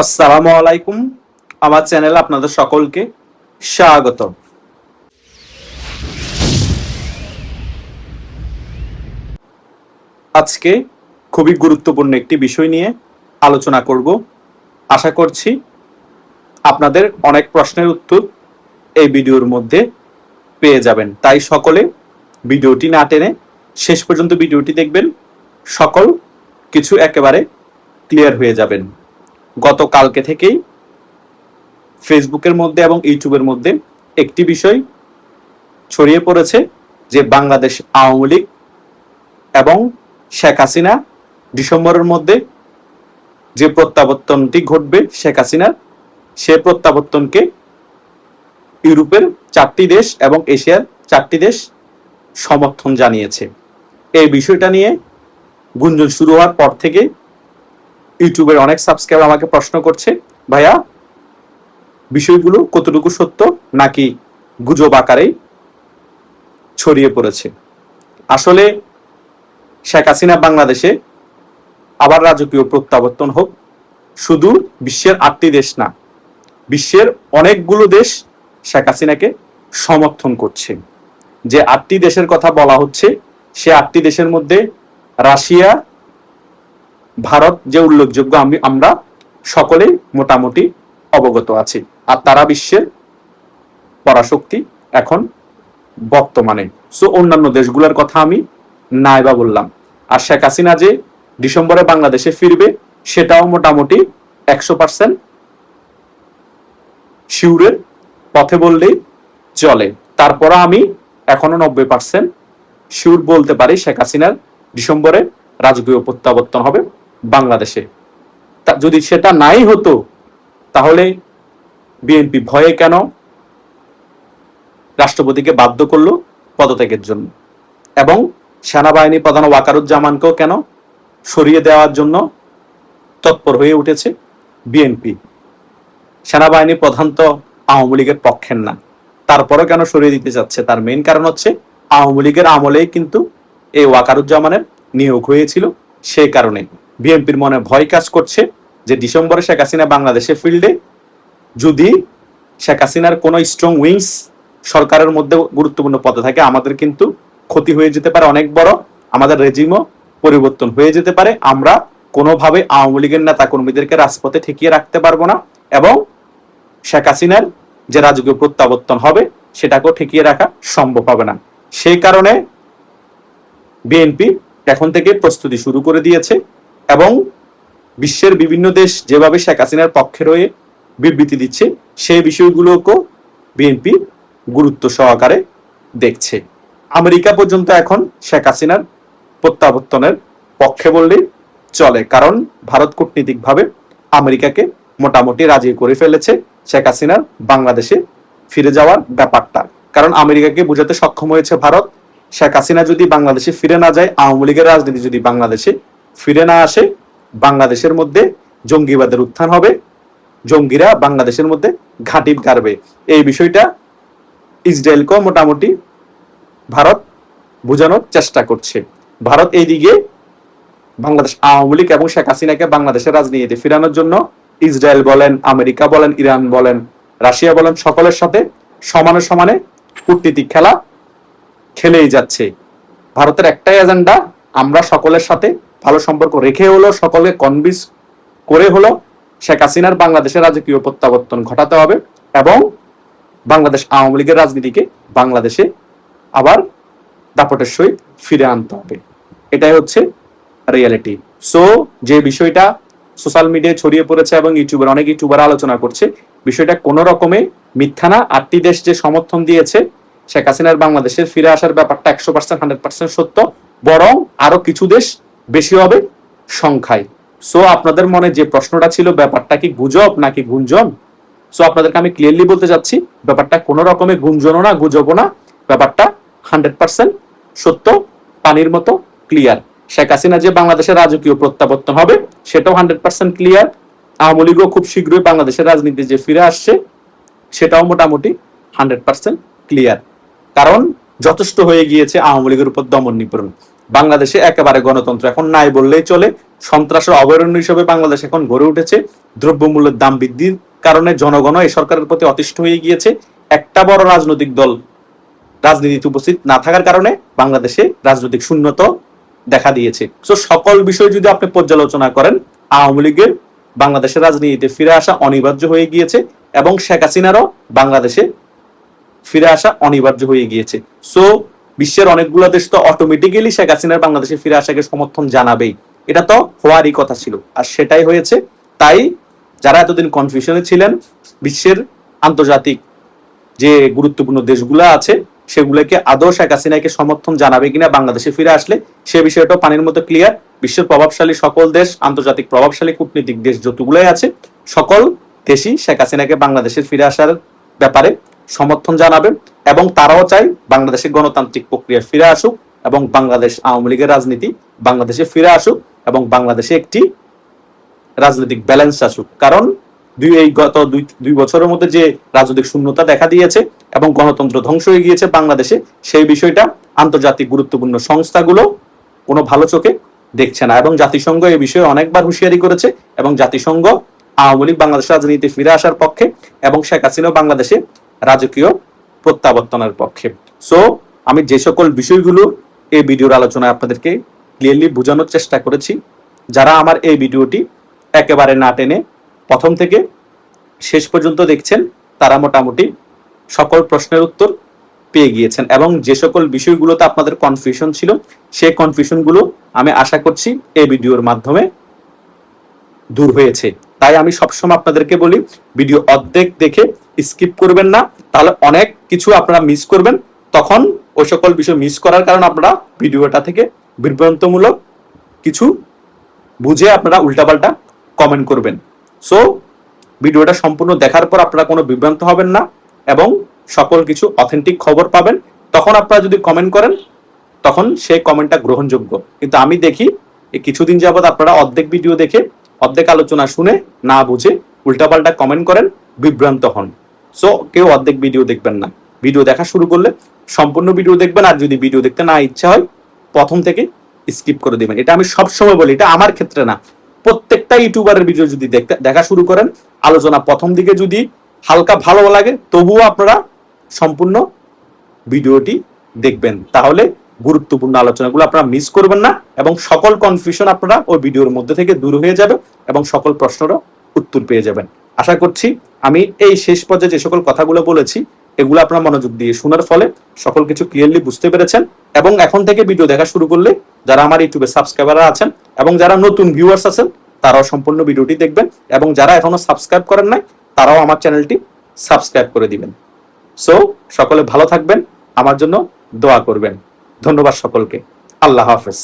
আসসালামু আলাইকুম। আমার চ্যানেলে আপনাদের সকলকে স্বাগত। আজকে খুবই গুরুত্বপূর্ণ একটি বিষয় নিয়ে আলোচনা করব। আশা করছি আপনাদের অনেক প্রশ্নের উত্তর এই ভিডিওর মধ্যে পেয়ে যাবেন। তাই সকলে ভিডিওটি না টেনে শেষ পর্যন্ত ভিডিওটি দেখবেন, সকল কিছু একেবারে ক্লিয়ার হয়ে যাবেন। গতকালকে থেকেই ফেসবুকের মধ্যে এবং ইউটিউবের মধ্যে একটি বিষয় ছড়িয়ে পড়েছে যে বাংলাদেশ আওয়ামী লীগ এবং শেখ হাসিনা ডিসেম্বরের মধ্যে যে প্রত্যাবর্তনটি ঘটবে শেখ হাসিনার, সে প্রত্যাবর্তনকে ইউরোপের 4টি দেশ এবং এশিয়ার 4টি দেশ সমর্থন জানিয়েছে। এই বিষয়টা নিয়ে গুঞ্জন শুরু হওয়ার পর থেকে ইউটিউবের অনেক সাবস্ক্রাইবার আমাকে প্রশ্ন করছে, ভাইয়া বিষয়গুলো কতটুকু সত্য নাকি গুজব আকারেই ছড়িয়ে পড়েছে। আসলে শেখ হাসিনা বাংলাদেশে আবার রাজকীয় প্রত্যাবর্তন হোক, শুধু বিশ্বের 8টি দেশ না, বিশ্বের অনেকগুলো দেশ শেখ হাসিনাকে সমর্থন করছে। যে 8টি দেশের কথা বলা হচ্ছে, সে 8টি দেশের মধ্যে রাশিয়া, ভারত যে উল্লেখযোগ্য, আমরা সকলেই মোটামুটি অবগত আছি। আর তারা বিশ্বের পরাশক্তি এখন বর্তমানে। সো অন্যান্য দেশগুলোর কথা আমি নাইবা বললাম। আর শেখ হাসিনা যে ডিসেম্বরে বাংলাদেশে ফিরবে, সেটাও মোটামুটি 100% শিউরের পথে বললেই চলে। তারপর আমি এখনো 90% শিউর বলতে পারি শেখ হাসিনার ডিসেম্বরে রাজকীয় প্রত্যাবর্তন হবে বাংলাদেশে। যদি সেটা নাই হতো তাহলে বিএনপি ভয়ে কেন রাষ্ট্রপতিকে বাধ্য করলো পদত্যাগের জন্য, এবং সেনাবাহিনী প্রধান ওয়াকারুজ্জামানকেও কেন সরিয়ে দেওয়ার জন্য তৎপর হয়ে উঠেছে বিএনপি। সেনাবাহিনী প্রধান তো আওয়ামী লীগের পক্ষের না, তারপরও কেন সরিয়ে দিতে যাচ্ছে? তার মেইন কারণ হচ্ছে আওয়ামী লীগের আমলেই কিন্তু এই ওয়াকারুজ্জামানের নিয়োগ হয়েছিল। সেই কারণে বিএনপির মনে ভয় কাজ করছে যে ডিসেম্বরে শেখ হাসিনা বাংলাদেশে ফিল্ডে যদি শেখ হাসিনার কোনো স্ট্রং উইংস সরকারের মধ্যে গুরুত্বপূর্ণ পদে থাকে, আমাদের কিন্তু ক্ষতি হয়ে যেতে পারে অনেক বড়, আমাদের রেজিমও পরিবর্তন হয়ে যেতে পারে। আমরা কোনোভাবে আওয়ামী লীগের নেতা কর্মীদেরকে রাজপথে ঠেকিয়ে রাখতে পারবো না, এবং শেখ হাসিনার যে রাজকীয় প্রত্যাবর্তন হবে সেটাকেও ঠেকিয়ে রাখা সম্ভব হবে না। সেই কারণে বিএনপি এখন থেকে প্রস্তুতি শুরু করে দিয়েছে, এবং বিশ্বের বিভিন্ন দেশ যেভাবে শেখ হাসিনার পক্ষে রয়ে বিবৃতি দিচ্ছে, সেই বিষয়গুলোকেও বিএনপি গুরুত্ব সহকারে দেখছে। আমেরিকা পর্যন্ত এখন শেখ হাসিনার প্রত্যাবর্তনের পক্ষে বললেই চলে, কারণ ভারত কূটনীতিকভাবে আমেরিকাকে মোটামুটি রাজি করে ফেলেছে শেখ হাসিনার বাংলাদেশে ফিরে যাওয়ার ব্যাপারটা। কারণ আমেরিকাকে বোঝাতে সক্ষম হয়েছে ভারত, শেখ হাসিনা যদি বাংলাদেশে ফিরে না যায়, আওয়ামী লীগের রাজনীতি যদি বাংলাদেশে ফিরে না আসে, বাংলাদেশের মধ্যে জঙ্গিবাদের উত্থান হবে, জঙ্গিরা বাংলাদেশের মধ্যে ঘাঁটি গাড়বে। এই বিষয়টা ইসরায়েলকেও মোটামুটি ভারত বোঝানোর চেষ্টা করছে। ভারত এইদিকে বাংলাদেশ আওয়ামী লীগ এবং শেখ হাসিনাকে বাংলাদেশের রাজনীতিতে ফিরানোর জন্য ইসরায়েল বলেন, আমেরিকা বলেন, ইরান বলেন, রাশিয়া বলেন, সকলের সাথে সমানে সমানে কূটনীতিক খেলা খেলেই যাচ্ছে। ভারতের একটাই এজেন্ডা, আমরা সকলের সাথে ভালো সম্পর্ক রেখে হলো, সকলকে কনভিন্স করে হলো শেখ হাসিনার বাংলাদেশের রাজকীয় প্রত্যাবর্তন ঘটাতে হবে, এবং বাংলাদেশ আওয়ামী লীগের রাজনীতিকে বাংলাদেশে আবার দাপটের সহিত ফিরে আনতে হবে। এটাই হচ্ছে রিয়েলিটি। সো যে বিষয়টা সোশ্যাল মিডিয়ায় ছড়িয়ে পড়েছে এবং ইউটিউবের অনেক ইউটিউবার আলোচনা করছে, বিষয়টা কোনো রকমে মিথ্যা না। 8টি দেশ যে সমর্থন দিয়েছে শেখ হাসিনার বাংলাদেশের ফিরে আসার ব্যাপারটা 100% 100% সত্য, বরং আরো কিছু দেশ বেশি হবে সংখ্যায়। সো আপনাদের মনে যে প্রশ্নটা ছিল, ব্যাপারটা কি গুজব নাকি গুঞ্জন, সো আপনাদেরকে আমি ক্লিয়ারলি বলতে চাচ্ছি, ব্যাপারটা কোনো রকমের গুঞ্জনও না, গুজবও না, ব্যাপারটা 100% সত্য, পানির মতো ক্লিয়ার। শেখ হাসিনা যে বাংলাদেশের রাজকীয় প্রত্যাবর্তন হবে সেটাও 100% ক্লিয়ার। আওয়ামী লীগও খুব শীঘ্রই বাংলাদেশের রাজনীতি যে ফিরে আসছে সেটাও মোটামুটি 100% ক্লিয়ার। কারণ যথেষ্ট হয়ে গিয়েছে আওয়ামী লীগের উপর দমন নিপীড়ন। বাংলাদেশে একেবারে গণতন্ত্র এখন নাই বললেই চলে। সন্ত্রাসের অভয়ারণ্য হিসেবে বাংলাদেশ এখন গড়ে উঠেছে। দ্রব্যমূল্যের দাম বৃদ্ধির কারণে জনগণ এই সরকারের প্রতি অতিষ্ঠ হয়ে গিয়েছে। একটা বড় রাজনৈতিক দল রাজনীতিতে উপস্থিত না থাকার কারণে বাংলাদেশে রাজনৈতিক শূন্যতা দেখা দিয়েছে। তো সকল বিষয় যদি আপনি পর্যালোচনা করেন, আওয়ামী লীগের বাংলাদেশের রাজনীতিতে ফিরে আসা অনিবার্য হয়ে গিয়েছে এবং শেখ হাসিনারও বাংলাদেশে ফিরে আসা অনিবার্য হয়ে গিয়েছে। সো বিশ্বের অনেকগুলো দেশ তো অটোমেটিক্যালি শেখ হাসিনার বাংলাদেশে ফিরে আসাকে সমর্থন জানাবেই, এটা তো হওয়ারই কথা ছিল, আর সেটাই হয়েছে। তাই যারা এতদিন কনফিউশনে ছিলেন, বিশ্বের আন্তর্জাতিক যে গুরুত্বপূর্ণ দেশগুলো আছে সেগুলোকে আদৌ শেখ হাসিনাকে সমর্থন জানাবে কিনা বাংলাদেশে ফিরে আসলে, সে বিষয়টা পানির মতো ক্লিয়ার। বিশ্বের প্রভাবশালী সকল দেশ, আন্তর্জাতিক প্রভাবশালী কূটনীতিক দেশ যতগুলোই আছে, সকল দেশই শেখ হাসিনাকে বাংলাদেশে ফিরে আসার ব্যাপারে সমর্থন জানাবে এবং তারাও চায় বাংলাদেশের গণতান্ত্রিক প্রক্রিয়া ফিরে আসুক এবং বাংলাদেশ আওয়ামী লীগের রাজনীতি বাংলাদেশে ফিরে আসুক এবং বাংলাদেশে একটি রাজনৈতিক ব্যালেন্স আসুক। কারণ গত দুই বছরের মধ্যে যে রাজনৈতিক শূন্যতা দেখা দিয়েছে এবং গণতন্ত্র ধ্বংস হয়ে গিয়েছে বাংলাদেশে, সেই বিষয়টা আন্তর্জাতিক গুরুত্বপূর্ণ সংস্থাগুলো কোনো ভালো চোখে দেখছে না এবং জাতিসংঘ এই বিষয়ে অনেকবার হুঁশিয়ারি করেছে এবং জাতিসংঘ আওয়ামী লীগ বাংলাদেশের রাজনীতিতে ফিরে আসার পক্ষে এবং শেখ হাসিনা বাংলাদেশে রাজকীয় প্রত্যাবর্তনের পক্ষে। সো আমি যে সকল বিষয়গুলো এই ভিডিওর আলোচনায় আপনাদেরকে ক্লিয়ারলি বোঝানোর চেষ্টা করেছি, যারা আমার এই ভিডিওটি একেবারে না টেনে প্রথম থেকে শেষ পর্যন্ত দেখছেন, তারা মোটামুটি সকল প্রশ্নের উত্তর পেয়ে গিয়েছেন এবং যে সকল বিষয়গুলোতে আপনাদের কনফিউশন ছিল সেই কনফিউশনগুলো আমি আশা করছি এই ভিডিওর মাধ্যমে দূর হয়েছে। তাই আমি সবসময় আপনাদেরকে বলি, ভিডিও অর্ধেক দেখে স্কিপ করবেন না, তাহলে অনেক কিছু আপনারা মিস করবেন। তখন ওই সকল বিষয় মিস করার কারণে আপনারা ভিডিওটা থেকে বিভ্রান্তমূলক কিছু বুঝে আপনারা উল্টাপাল্টা কমেন্ট করবেন। সো ভিডিওটা সম্পূর্ণ দেখার পর আপনারা কোনো বিভ্রান্ত হবেন না এবং সকল কিছু অথেন্টিক খবর পাবেন। তখন আপনারা যদি কমেন্ট করেন তখন সেই কমেন্টটা গ্রহণযোগ্য। কিন্তু আমি দেখি এই কিছুদিন যাবত আপনারা অর্ধেক ভিডিও দেখে অর্ধেক আলোচনা শুনে না বুঝে উল্টাপাল্টা কমেন্ট করেন, বিভ্রান্ত হন। সো কেউ অর্ধেক ভিডিও দেখবেন না, ভিডিও দেখা শুরু করলে সম্পূর্ণ ভিডিও দেখবেন, আর যদি ভিডিও দেখতে না ইচ্ছা হয় প্রথম থেকে স্কিপ করে দেবেন। এটা আমি সবসময় বলি, এটা আমার ক্ষেত্রে না, প্রত্যেকটা ইউটিউবারের ভিডিও যদি দেখা শুরু করেন, আলোচনা প্রথম দিকে যদি হালকা ভালো লাগে তবুও আপনারা সম্পূর্ণ ভিডিওটি দেখবেন, তাহলে গুরুত্বপূর্ণ আলোচনাগুলো আপনারা মিস করবেন না এবং সকল কনফিউশন আপনারা ওই ভিডিওর মধ্যে থেকে দূর হয়ে যাবে এবং সকল প্রশ্নেরও উত্তর পেয়ে যাবেন। আশা করছি আমি এই শেষ পর্যায়ে যে সকল কথাগুলো বলেছি এগুলো আপনারা মনোযোগ দিয়ে শোনার ফলে সকল কিছু ক্লিয়ারলি বুঝতে পেরেছেন এবং এখন থেকে ভিডিও দেখা শুরু করলে যারা আমার ইউটিউবে সাবস্ক্রাইবার আছেন এবং যারা নতুন ভিউয়ার্স আছেন তারাও সম্পূর্ণ ভিডিওটি দেখবেন এবং যারা এখনো সাবস্ক্রাইব করেন নাই তারাও আমার চ্যানেলটি সাবস্ক্রাইব করে দিবেন। সো সকলে ভালো থাকবেন, আমার জন্য দোয়া করবেন। ধন্যবাদ সকলকে। আল্লাহ হাফেজ।